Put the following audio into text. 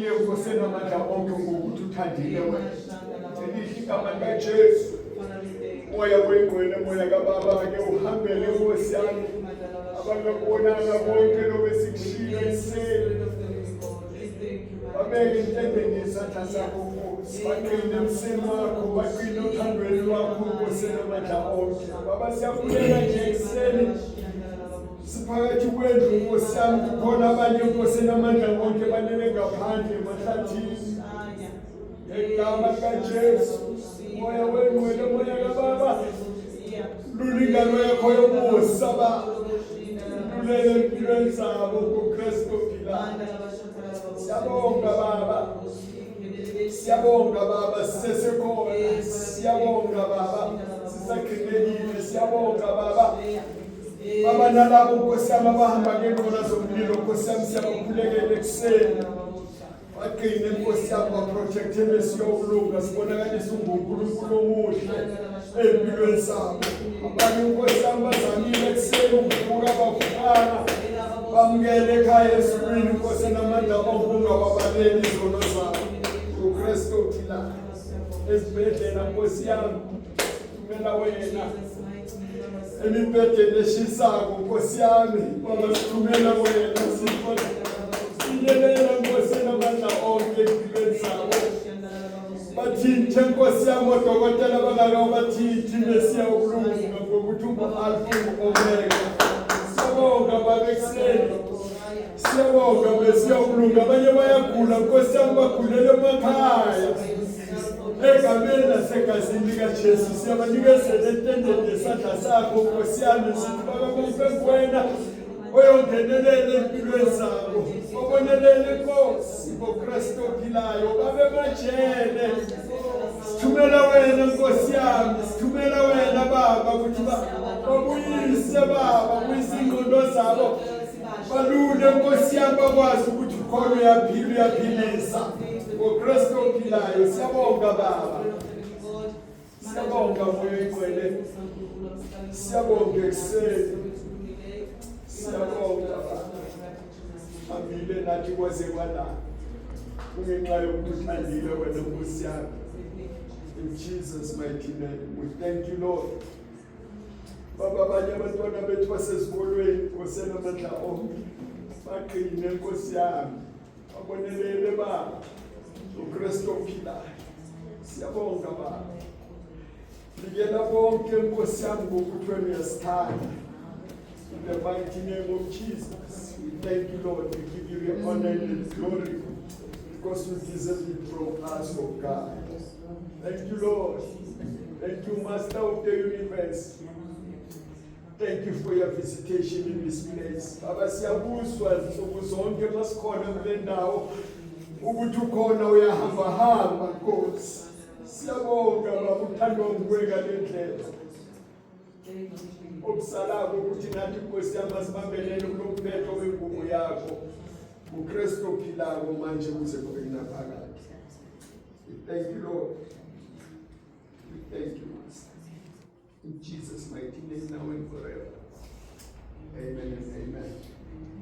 Yekosena amandla onke ngokuthi uthandile wena. Elihle igama likaJesu. Moya wengcwele, moya kaBaba-ke uhambele Nkosi yami. Abangakubonanga bonke lobesikishilo ekuseni. Babeke intendeni yesandla sakho Nkosi. Baqine emseni wakho, baqine othandweni lwakho Nkosena amandla onke. Baba siyakulela nje ekuseni. Siphakathi kwendlu Nkosi yami kukhona abanye Nkosena amandla onke balele ngaphandle emahlathini. Igama likaJesu. Moya wengcwele, moya kaBaba. Lulingano yakho yomusa Baba. Lulele empilweni zabo ngoKristu ophilayo. Siyabonga Baba. Siyabonga Baba sisesekhona. Siyabonga Baba sisakhulekile. Siyabonga Baba. Baba nalabo Nkosi yami abahamba ngenqola zomlilo Nkosi yami siyabakhulekela ekuseni. Baqine Nkosi yami baprotectele siyokulunga sibonakalisa unguNkulunkulu omuhle empilweni zabo. Abanye Nkosi yami bazamile ekuseni ukuvuka bavukana bamukele ekhaya esibini Nkosi namandla onke wabaleli izono zabo uKristu ophilayo. Esibhedlela Nkosi yami kumela wena emibhedeni eshisako Nkosi yami Baba sithumela wena sinyelela Nkosi namandla onke empilweni zabo. Bathinte Nkosi yami odokotela bangakabathinti besiya ukulunga ngokuthi ungu-Alpha ungu-Omega. Siyabonga Baba ekuseni. Siyabonga besiya ukulunga. Abanye bayagula Nkosi yami bagulele emakhaya. Egameni nasegazini likaJesu siyabanikezela entendeni yesandla sakho Nkosi yami sithi Baba bonke kuwena oyongenelela empilweni zabo. Obonelele Nkosi ngoKristu ophilayo. Babe emajele. Sithumela wena Nkosi yami. Sithumela wena Baba ukuthi babuyise Baba kuyizingqondo zabo. Balule Nkosi yami bakwazi ukuthi ukhona uyaphilisa. ngoKristu ophilayo. Siyabonga Baba. Siyabonga moya wengcwele. Siyabonga ekuseni. Siyabonga Baba. Hambile nathi kwaze kwala. Kungenxa yokuthi uthandile wena Nkosi yami. In Jesus' mighty name, we thank you, Lord. Baba abanye abantwana bethu basesikolweni Nkosi namandla onke. Baqine Nkosi yami. Babonelele Baba. uKristu ophilayo. Siyabonga Baba. Likela bonke Nkosi yami ngokuthi wena uyasithanda. In the mighty name of Jesus, we thank you, Lord. We give you the honor and the glory because you deserve it from us, oh God. Thank you, Lord. Thank you, Master of the universe. Thank you for your visitation in this place. Baba siyabuswa nsuku zonke masikhona kule ndawo ukuthi ukhona uyahamba Nkosi. Siyabonga Baba uthando ngweka lendlela. Obusalako ukuthi nathi Nkosi yami asibambelele kulomphetho wengubo yakho. uKristu ophilayo manje kuze kube naphakade. We thank you, Lord. We thank you, Master. In Jesus' mighty name now and forever. Amen and amen.